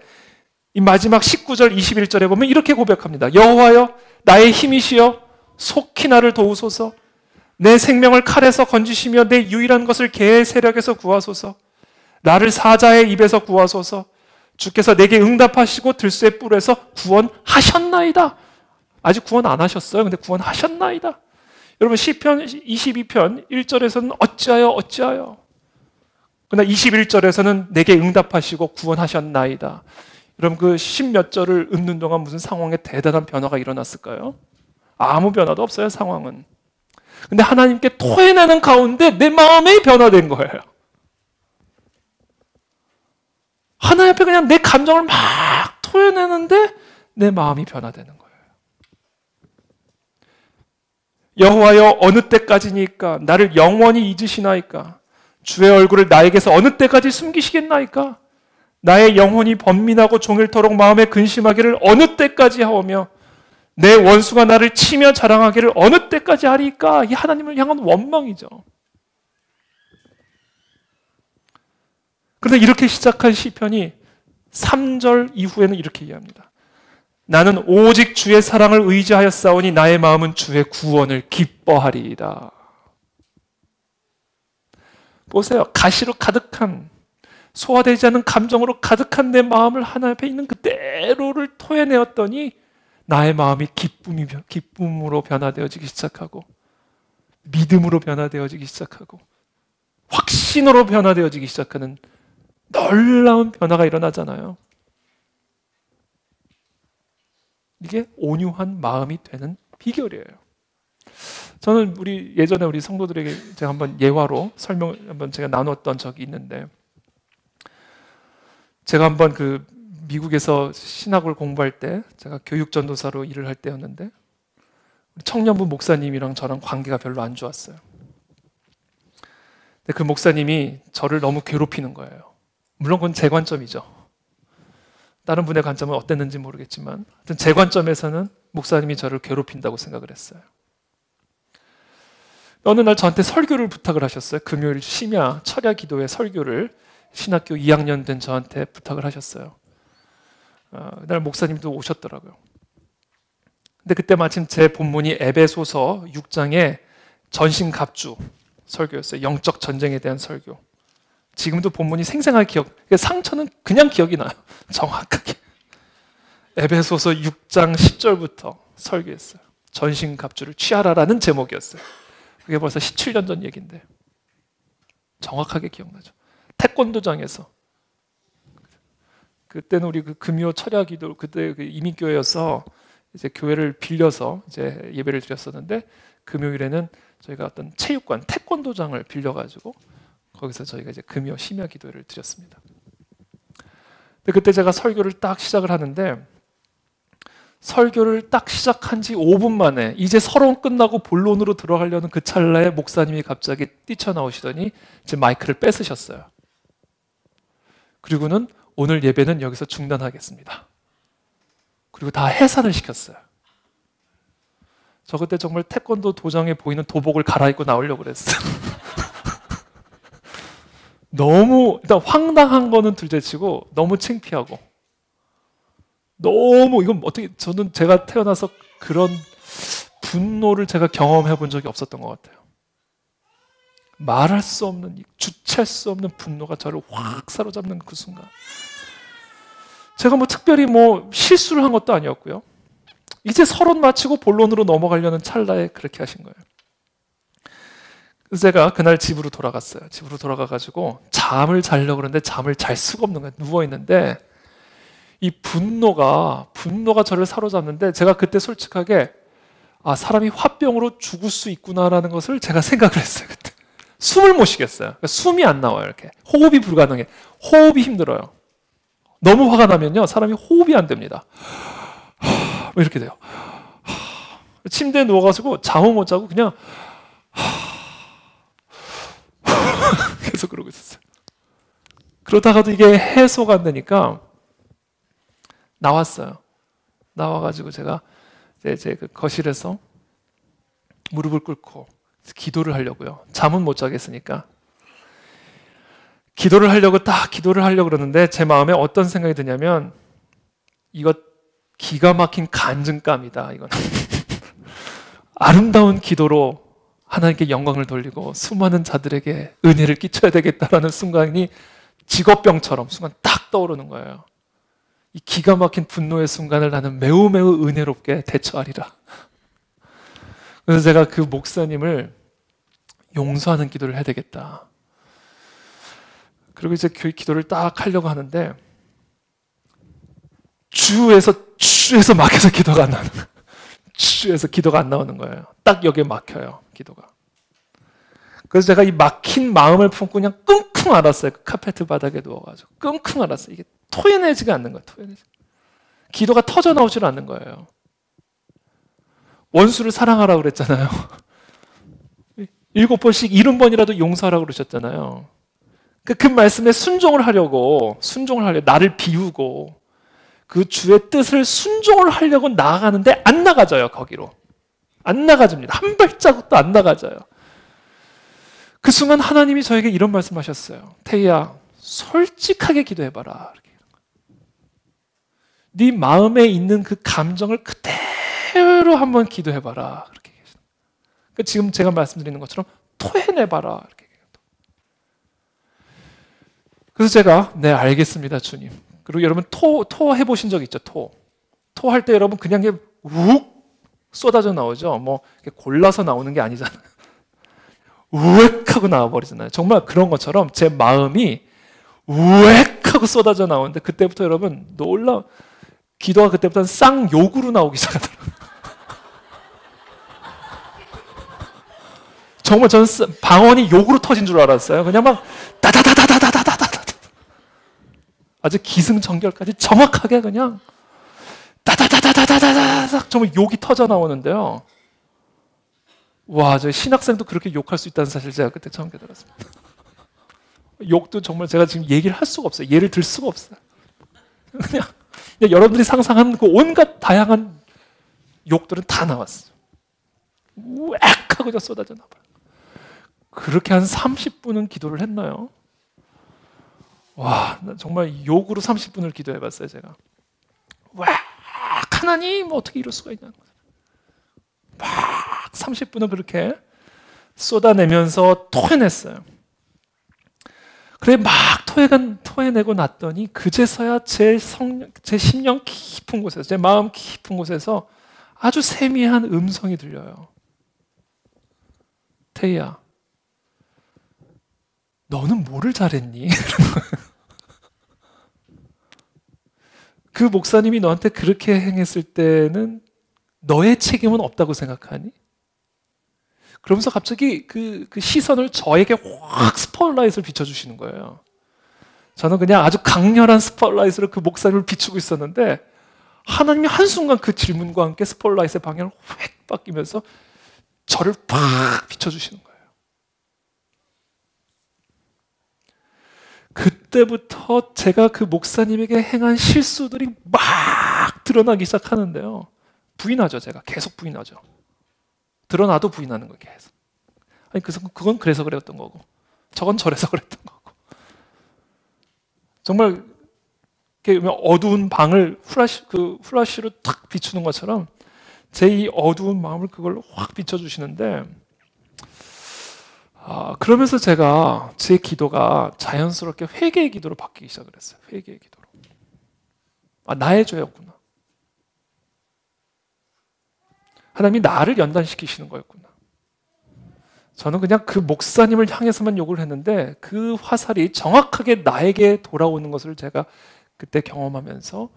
이 마지막 19절 21절에 보면 이렇게 고백합니다. 여호와여 나의 힘이시여 속히 나를 도우소서. 내 생명을 칼에서 건지시며 내 유일한 것을 개의 세력에서 구하소서. 나를 사자의 입에서 구하소서. 주께서 내게 응답하시고 들쇠 뿔에서 구원하셨나이다. 아직 구원 안 하셨어요. 근데 구원하셨나이다. 여러분 시편 22편 1절에서는 어찌하여 그러나 21절에서는 내게 응답하시고 구원하셨나이다. 여러분 그 10몇 절을 읊는 동안 무슨 상황에 대단한 변화가 일어났을까요? 아무 변화도 없어요. 상황은. 근데 하나님께 토해내는 가운데 내 마음이 변화된 거예요. 하나님 앞에 그냥 내 감정을 막 토해내는데 내 마음이 변화되는 거예요. 여호와여 어느 때까지니까 나를 영원히 잊으시나이까? 주의 얼굴을 나에게서 어느 때까지 숨기시겠나이까? 나의 영혼이 번민하고 종일토록 마음에 근심하기를 어느 때까지 하오며 내 원수가 나를 치며 자랑하기를 어느 때까지 하리까? 이 하나님을 향한 원망이죠. 그런데 이렇게 시작한 시편이 3절 이후에는 이렇게 이해합니다. 나는 오직 주의 사랑을 의지하였사오니 나의 마음은 주의 구원을 기뻐하리이다. 보세요. 가시로 가득한 소화되지 않은 감정으로 가득한 내 마음을 하나님 앞에 있는 그대로를 토해내었더니 나의 마음이 기쁨으로 변화되어지기 시작하고 믿음으로 변화되어지기 시작하고 확신으로 변화되어지기 시작하는 놀라운 변화가 일어나잖아요. 이게 온유한 마음이 되는 비결이에요. 저는 예전에 우리 성도들에게 제가 한번 예화로 한번 제가 나눴던 적이 있는데, 제가 한번 미국에서 신학을 공부할 때 제가 교육 전도사로 일을 할 때였는데 청년부 목사님이랑 저랑 관계가 별로 안 좋았어요. 근데 그 목사님이 저를 너무 괴롭히는 거예요. 물론 그건 제 관점이죠. 다른 분의 관점은 어땠는지 모르겠지만 하여튼 제 관점에서는 목사님이 저를 괴롭힌다고 생각을 했어요. 어느 날 저한테 설교를 부탁을 하셨어요. 금요일 심야 철야 기도회 설교를 신학교 2학년 된 저한테 부탁을 하셨어요. 그날 목사님도 오셨더라고요. 근데 그때 마침 제 본문이 에베소서 6장의 전신갑주 설교였어요. 영적 전쟁에 대한 설교. 지금도 본문이 생생하게 상처는 그냥 기억이 나요. 정확하게. 에베소서 6장 10절부터 설교했어요. 전신갑주를 취하라라는 제목이었어요. 그게 벌써 17년 전 얘기인데 정확하게 기억나죠. 태권도장에서 그때는 우리 금요 철야기도 그때 이민교회여서 이제 교회를 빌려서 이제 예배를 드렸었는데 금요일에는 저희가 어떤 체육관 태권도장을 빌려가지고 거기서 저희가 이제 금요 심야 기도를 드렸습니다. 근데 그때 제가 설교를 딱 시작을 하는데 설교를 딱 시작한 지 5분 만에 이제 서론 끝나고 본론으로 들어가려는 그 찰나에 목사님이 갑자기 뛰쳐나오시더니 제 마이크를 뺏으셨어요. 그리고는 오늘 예배는 여기서 중단하겠습니다. 그리고 다 해산을 시켰어요. 저 그때 정말 태권도 도장에 보이는 도복을 갈아입고 나오려고 그랬어요. 너무 일단 황당한 거는 둘째치고 너무 창피하고 너무 이건 어떻게 저는 제가 태어나서 그런 분노를 제가 경험해 본 적이 없었던 것 같아요. 말할 수 없는 주체할 수 없는 분노가 저를 확 사로잡는 그 순간 제가 특별히 실수를 한 것도 아니었고요. 이제 서론 마치고 본론으로 넘어가려는 찰나에 그렇게 하신 거예요. 그래서 제가 그날 집으로 돌아갔어요. 집으로 돌아가가지고 잠을 자려고 그러는데 잠을 잘 수가 없는 거예요. 누워있는데 이 분노가 저를 사로잡는데 제가 그때 솔직하게 사람이 화병으로 죽을 수 있구나라는 것을 제가 생각을 했어요. 그때 숨을 못 쉬겠어요. 그러니까 숨이 안 나와요. 이렇게 호흡이 불가능해. 호흡이 힘들어요. 너무 화가 나면요 사람이 호흡이 안 됩니다. 이렇게 돼요. 침대에 누워가지고 잠을 못 자고 그냥 계속 그러고 있었어요. 그러다가도 이게 해소가 안 되니까 나왔어요. 나와가지고 제가 이제 그 거실에서 무릎을 꿇고 기도를 하려고요. 잠은 못 자겠으니까. 기도를 하려고 그러는데 제 마음에 어떤 생각이 드냐면 이거 기가 막힌 간증감이다. 이건 아름다운 기도로 하나님께 영광을 돌리고 수많은 자들에게 은혜를 끼쳐야 되겠다라는 순간이 직업병처럼 순간 딱 떠오르는 거예요. 이 기가 막힌 분노의 순간을 나는 매우 매우 은혜롭게 대처하리라. 그래서 제가 그 목사님을 용서하는 기도를 해야 되겠다. 그리고 이제 기도를 딱 하려고 하는데 주에서 막혀서 기도가 안 나오는 거예요. 주에서 기도가 안 나오는 거예요. 딱 여기에 막혀요, 기도가. 그래서 제가 이 막힌 마음을 품고 그냥 끙끙 앓았어요. 그 카페트 바닥에 누워가지고 끙끙 앓았어요. 이게 토해내지가 않는 거예요. 기도가 터져 나오질 않는 거예요. 원수를 사랑하라고 그랬잖아요. 7번씩 70번이라도 용서하라고 그러셨잖아요. 그 말씀에 순종을 하려고 나를 비우고 그 주의 뜻을 순종을 하려고 나아가는데 안 나가져요. 거기로 안 나가집니다. 한 발자국도 안 나가져요. 그 순간 하나님이 저에게 이런 말씀하셨어요. 태희야, 솔직하게 기도해봐라. 네 마음에 있는 그 감정을 그대로 한번 기도해봐라. 그렇게 얘기하시는 거예요. 그러니까 지금 제가 말씀드리는 것처럼 토해내봐라. 이렇게. 그래서 제가 네, 알겠습니다, 주님. 그리고 여러분 토 해보신 적 있죠? 토할 때 여러분 그냥 욱 쏟아져 나오죠? 뭐 골라서 나오는 게 아니잖아요. 우웩 하고 나와버리잖아요. 정말 그런 것처럼 제 마음이 우웩 하고 쏟아져 나오는데 그때부터 여러분 기도가 그때부터는 쌍욕으로 나오기 시작하더라고요. 정말 저는 방언이 욕으로 터진 줄 알았어요. 그냥 막 다다다다다다다다다 아주 기승전결까지 정확하게 그냥 다다다다다다다다 정말 욕이 터져 나오는데요. 와, 저 신학생도 그렇게 욕할 수 있다는 사실 제가 그때 처음 깨달았습니다. 욕도 정말 제가 지금 얘기를 할 수가 없어요. 예를 들 수가 없어요. 그냥 여러분들이 상상하는 그 온갖 다양한 욕들은 다 나왔어요. 우악 하고 그냥 쏟아져 나와요. 그렇게 한 30분은 기도를 했나요? 와, 정말 욕으로 30분을 기도해봤어요, 제가. 와, 하나님 어떻게 이럴 수가 있냐는 거죠. 막 30분은 그렇게 쏟아내면서 토해냈어요. 그래 막 토해내고 났더니 그제서야 제 심령 깊은 곳에서, 제 마음 깊은 곳에서 아주 세미한 음성이 들려요. 태희야, 너는 뭐를 잘했니? 그 목사님이 너한테 그렇게 행했을 때는 너의 책임은 없다고 생각하니? 그러면서 갑자기 그 시선을 저에게 확 스포트라이트를 비춰주시는 거예요. 저는 그냥 아주 강렬한 스포트라이트로 그 목사님을 비추고 있었는데 하나님이 한순간 그 질문과 함께 스포트라이트의 방향을 획 바뀌면서 저를 팍 비춰주시는 거예요. 그때부터 제가 그 목사님에게 행한 실수들이 막 드러나기 시작하는데요. 부인하죠, 제가. 계속 부인하죠. 드러나도 부인하는 거예요, 계속. 아니, 그건 그래서 그랬던 거고, 저건 저래서 그랬던 거고. 정말 어두운 방을 후라시로 탁 비추는 것처럼 제 이 어두운 마음을 그걸로 확 비춰주시는데, 그러면서 제가 제 기도가 자연스럽게 회개의 기도로 바뀌기 시작을 했어요. 회개의 기도로. 나의 죄였구나. 하나님이 나를 연단시키시는 거였구나. 저는 그냥 그 목사님을 향해서만 욕을 했는데 그 화살이 정확하게 나에게 돌아오는 것을 제가 그때 경험하면서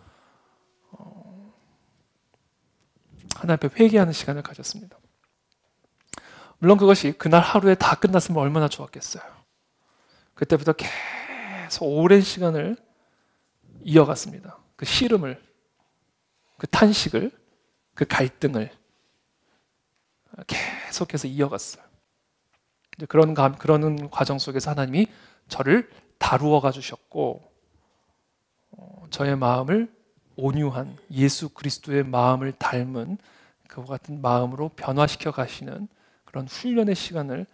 하나님 앞에 회개하는 시간을 가졌습니다. 물론 그것이 그날 하루에 다 끝났으면 얼마나 좋았겠어요. 그때부터 계속 오랜 시간을 이어갔습니다. 그 씨름을, 그 탄식을, 그 갈등을 계속해서 이어갔어요. 그런 과정 속에서 하나님이 저를 다루어 가주셨고, 저의 마음을 온유한 예수 그리스도의 마음을 닮은 그와 같은 마음으로 변화시켜 가시는 그런 훈련의 시간을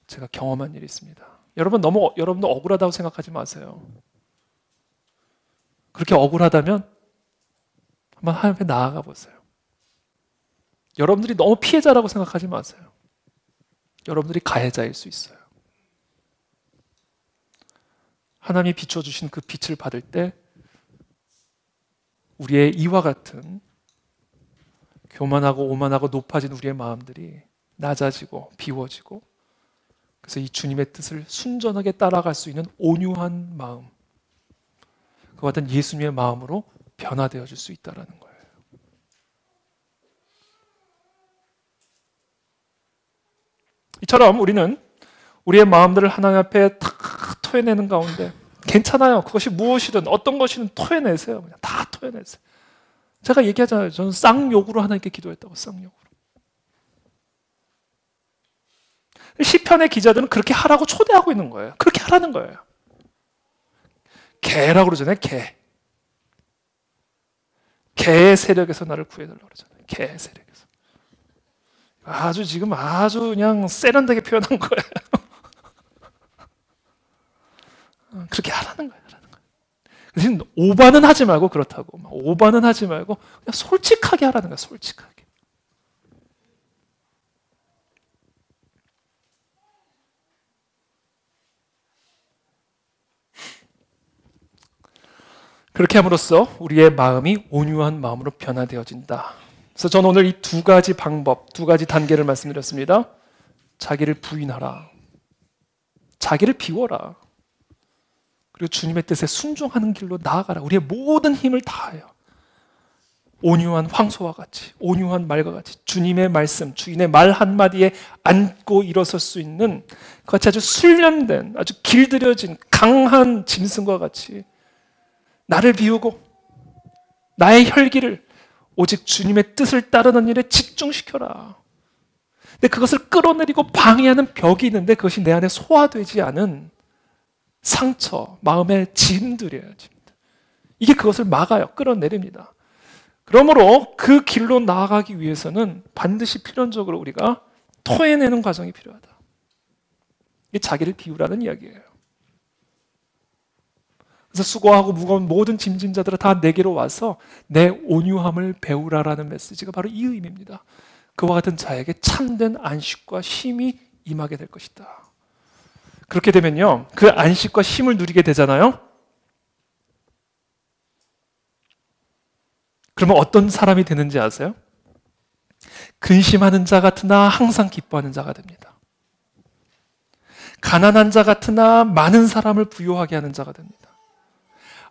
제가 경험한 일이 있습니다. 여러분도 억울하다고 생각하지 마세요. 그렇게 억울하다면 한번 하나님 앞에 나아가 보세요. 여러분들이 너무 피해자라고 생각하지 마세요. 여러분들이 가해자일 수 있어요. 하나님이 비춰주신 그 빛을 받을 때 우리의 이와 같은 교만하고 오만하고 높아진 우리의 마음들이 낮아지고 비워지고, 그래서 이 주님의 뜻을 순전하게 따라갈 수 있는 온유한 마음, 그와 같은 예수님의 마음으로 변화되어질 수 있다는 거예요. 이처럼 우리는 우리의 마음들을 하나님 앞에 다 토해내는 가운데, 괜찮아요. 그것이 무엇이든 어떤 것이든 토해내세요. 그냥 다 토해내세요. 제가 얘기하잖아요. 저는 쌍욕으로 하나님께 기도했다고. 쌍욕으로. 시편의 기자들은 그렇게 하라고 초대하고 있는 거예요. 그렇게 하라는 거예요. 개라고 그러잖아요. 개. 개의 세력에서 나를 구해달라고 그러잖아요. 개의 세력에서. 지금 그냥 세련되게 표현한 거예요. 그렇게 하라는 거예요. 대신 오바는 하지 말고, 그렇다고 오바는 하지 말고 그냥 솔직하게 하라는 거야. 솔직하게. 그렇게 함으로써 우리의 마음이 온유한 마음으로 변화되어진다. 그래서 저는 오늘 이 두 가지 방법, 두 가지 단계를 말씀드렸습니다. 자기를 부인하라, 자기를 비워라, 그리고 주님의 뜻에 순종하는 길로 나아가라. 우리의 모든 힘을 다하여 온유한 황소와 같이, 온유한 말과 같이 주님의 말씀, 주인의 말 한마디에 안고 일어설 수 있는 그같이 아주 훈련된, 아주 길들여진 강한 짐승과 같이 나를 비우고 나의 혈기를 오직 주님의 뜻을 따르는 일에 집중시켜라. 근데 그것을 끌어내리고 방해하는 벽이 있는데, 그것이 내 안에 소화되지 않은 상처, 마음의 짐들이에요. 이게 그것을 막아요. 끌어내립니다. 그러므로 그 길로 나아가기 위해서는 반드시 필연적으로 우리가 토해내는 과정이 필요하다. 이게 자기를 비우라는 이야기예요. 그래서 수고하고 무거운 모든 짐진 자들아 다 내게로 와서 내 온유함을 배우라라는 메시지가 바로 이 의미입니다. 그와 같은 자에게 참된 안식과 쉼이 임하게 될 것이다. 그렇게 되면요, 그 안식과 쉼을 누리게 되잖아요. 그러면 어떤 사람이 되는지 아세요? 근심하는 자 같으나 항상 기뻐하는 자가 됩니다. 가난한 자 같으나 많은 사람을 부유하게 하는 자가 됩니다.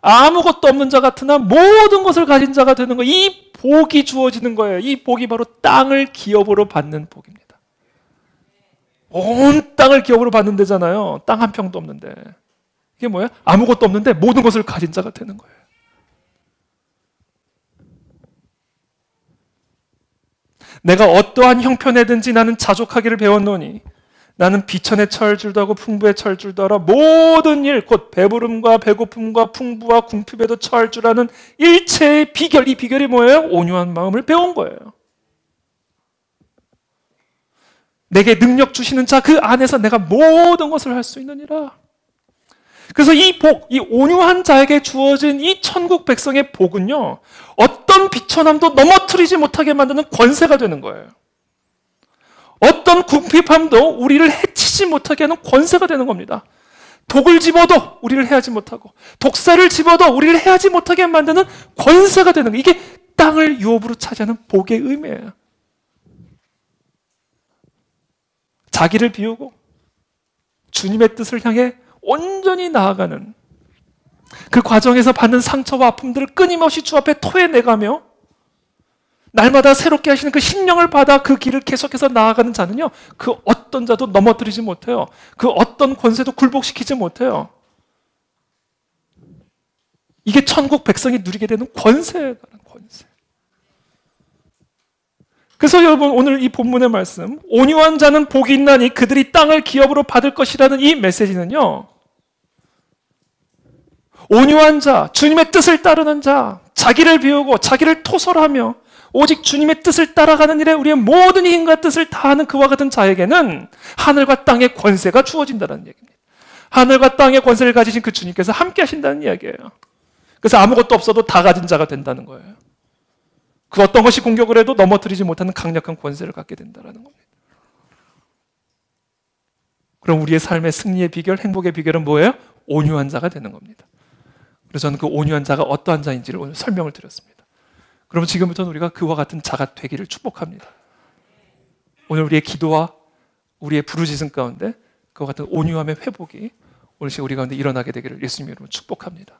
아무것도 없는 자 같으나 모든 것을 가진 자가 되는 거예요. 이 복이 주어지는 거예요. 이 복이 바로 땅을 기업으로 받는 복입니다. 온 땅을 기업으로 받는 데잖아요. 땅 한 평도 없는데. 이게 뭐예요? 아무것도 없는데 모든 것을 가진 자가 되는 거예요. 내가 어떠한 형편에든지 나는 자족하기를 배웠노니 나는 비천에 처할 줄도 하고 풍부에 처할 줄도 알아. 모든 일, 곧 배부름과 배고픔과 풍부와 궁핍에도 처할 줄 아는 일체의 비결, 이 비결이 뭐예요? 온유한 마음을 배운 거예요. 내게 능력 주시는 자 그 안에서 내가 모든 것을 할 수 있느니라. 그래서 이 복, 이 온유한 자에게 주어진 이 천국 백성의 복은요, 어떤 비천함도 넘어뜨리지 못하게 만드는 권세가 되는 거예요. 어떤 궁핍함도 우리를 해치지 못하게 하는 권세가 되는 겁니다. 독을 집어도 우리를 해하지 못하고, 독사를 집어도 우리를 해하지 못하게 만드는 권세가 되는 거예요. 이게 땅을 유업으로 차지하는 복의 의미예요. 자기를 비우고 주님의 뜻을 향해 온전히 나아가는 그 과정에서 받는 상처와 아픔들을 끊임없이 주 앞에 토해내가며 날마다 새롭게 하시는 그 심령을 받아 그 길을 계속해서 나아가는 자는요, 그 어떤 자도 넘어뜨리지 못해요. 그 어떤 권세도 굴복시키지 못해요. 이게 천국 백성이 누리게 되는 권세라는 권세. 그래서 여러분, 오늘 이 본문의 말씀, 온유한 자는 복이 있나니 그들이 땅을 기업으로 받을 것이라는 이 메시지는요, 온유한 자, 주님의 뜻을 따르는 자, 자기를 비우고 자기를 토설하며 오직 주님의 뜻을 따라가는 일에 우리의 모든 힘과 뜻을 다하는 그와 같은 자에게는 하늘과 땅의 권세가 주어진다는 얘기입니다. 하늘과 땅의 권세를 가지신 그 주님께서 함께 하신다는 이야기예요. 그래서 아무것도 없어도 다 가진 자가 된다는 거예요. 그 어떤 것이 공격을 해도 넘어뜨리지 못하는 강력한 권세를 갖게 된다는 겁니다. 그럼 우리의 삶의 승리의 비결, 행복의 비결은 뭐예요? 온유한 자가 되는 겁니다. 그래서 저는 그 온유한 자가 어떠한 자인지를 오늘 설명을 드렸습니다. 그러면 지금부터는 우리가 그와 같은 자가 되기를 축복합니다. 오늘 우리의 기도와 우리의 부르짖음 가운데 그와 같은 온유함의 회복이 오늘 우리 가운데 일어나게 되기를 예수님 이름으로 축복합니다.